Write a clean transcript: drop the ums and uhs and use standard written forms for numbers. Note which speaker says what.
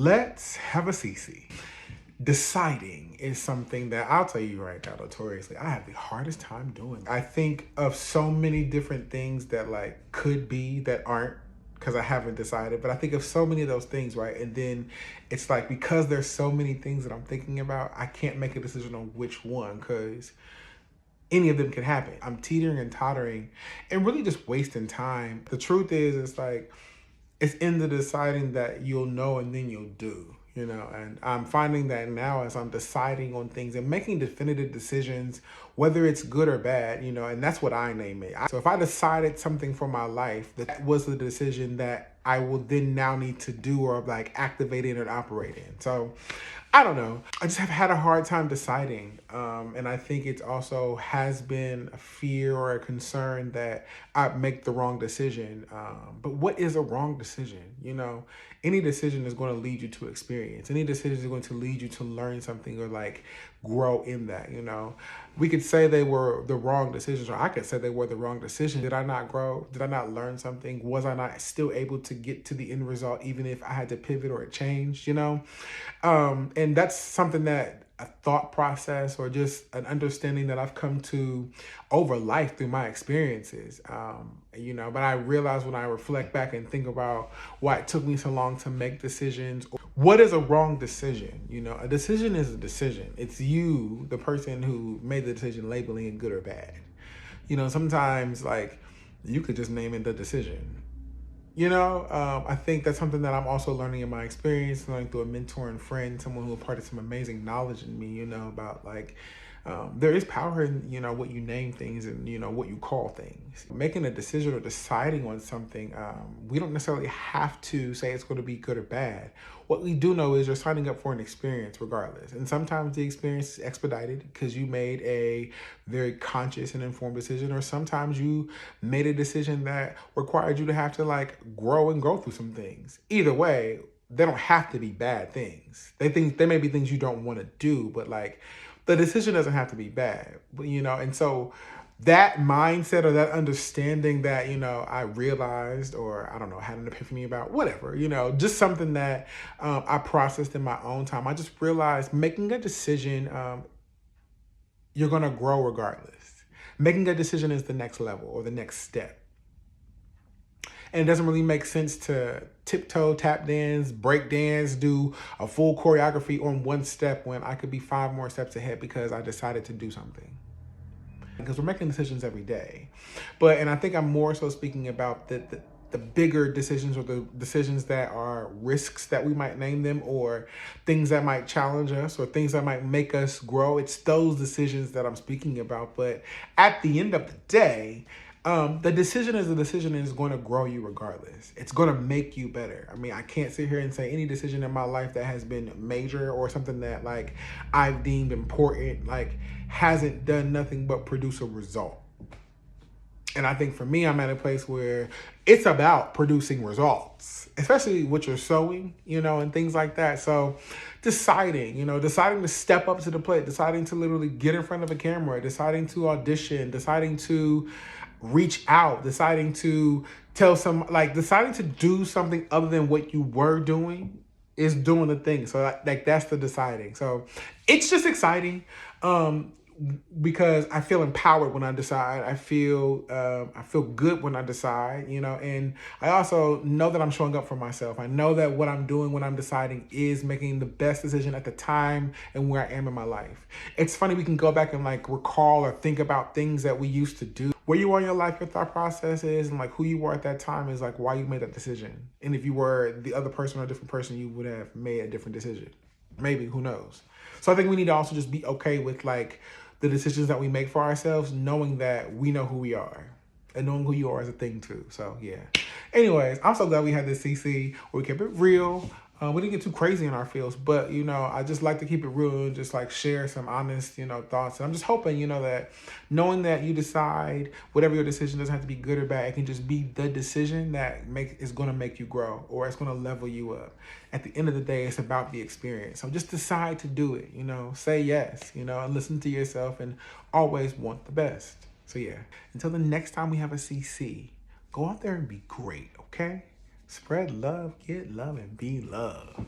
Speaker 1: Let's have a CC. Deciding is something that I'll tell you right now, notoriously, I have the hardest time doing. I think of so many different things that like could be that aren't because I haven't decided, but I think of so many of those things, right? And then it's like because there's so many things that I'm thinking about, I can't make a decision on which one because any of them can happen. I'm teetering and tottering and really just wasting time. The truth is, it's like, it's in the deciding that you'll know and then you'll do, and I'm finding that now as I'm deciding on things and making definitive decisions, whether it's good or bad, and that's what I name it. So if I decided something for my life, that was the decision that I will then now need to do or like activate in and operate in. So I don't know. I just have had a hard time deciding. And I think it also has been a fear or a concern that I make the wrong decision. But what is a wrong decision? Any decision is going to lead you to experience. Any decision is going to lead you to learn something or like grow in that, We could say they were the wrong decisions, or I could say they were the wrong decision. Did I not grow? Did I not learn something? Was I not still able to get to the end result even if I had to pivot or it changed, And that's something that a thought process or just an understanding that I've come to over life through my experiences. But I realize when I reflect back and think about why it took me so long to make decisions. What is a wrong decision? A decision is a decision. It's you, the person who made the decision, labeling it good or bad. Sometimes like you could just name it the decision. I think that's something that I'm also learning in my experience, learning through a mentor and friend, someone who imparted some amazing knowledge in me, about like, there is power in, what you name things and, what you call things. Making a decision or deciding on something, we don't necessarily have to say it's going to be good or bad. What we do know is you're signing up for an experience regardless. And sometimes the experience is expedited because you made a very conscious and informed decision, or sometimes you made a decision that required you to have to like grow and go through some things. Either way, they don't have to be bad things. They may be things you don't want to do, but like the decision doesn't have to be bad, and so that mindset or that understanding that, I realized, or I don't know, had an epiphany about, whatever, just something that I processed in my own time. I just realized making a decision, you're going to grow regardless. Making a decision is the next level or the next step. And it doesn't really make sense to tiptoe, tap dance, break dance, do a full choreography on one step when I could be 5 more steps ahead because I decided to do something. Because we're making decisions every day. And I think I'm more so speaking about the bigger decisions, or the decisions that are risks that we might name them, or things that might challenge us, or things that might make us grow. It's those decisions that I'm speaking about. But at the end of the day, the decision is a decision and it's going to grow you regardless. It's going to make you better. I mean, I can't sit here and say any decision in my life that has been major or something that like I've deemed important, like hasn't done nothing but produce a result. And I think for me, I'm at a place where it's about producing results, especially what you're sowing, and things like that. So deciding to step up to the plate, deciding to literally get in front of a camera, deciding to audition, deciding to reach out, deciding to deciding to do something other than what you were doing is doing the thing. So like that's the deciding. So it's just exciting. Because I feel empowered when I decide. I feel good when I decide, and I also know that I'm showing up for myself. I know that what I'm doing when I'm deciding is making the best decision at the time and where I am in my life. It's funny, we can go back and like recall or think about things that we used to do. Where you are in your life, your thought process is, and like who you were at that time is like why you made that decision. And if you were the other person or a different person, you would have made a different decision. Maybe, who knows? So I think we need to also just be okay with like the decisions that we make for ourselves, knowing that we know who we are. And knowing who you are is a thing too. So yeah. Anyways, I'm so glad we had this CC where we kept it real. We didn't get too crazy in our fields, but I just like to keep it real and just like share some honest, thoughts. And I'm just hoping, that knowing that you decide whatever your decision doesn't have to be good or bad, it can just be the decision that is going to make you grow, or it's going to level you up. At the end of the day, it's about the experience. So just decide to do it, say yes, and listen to yourself and always want the best. So yeah, until the next time we have a CC, go out there and be great, okay? Spread love, get love, and be love.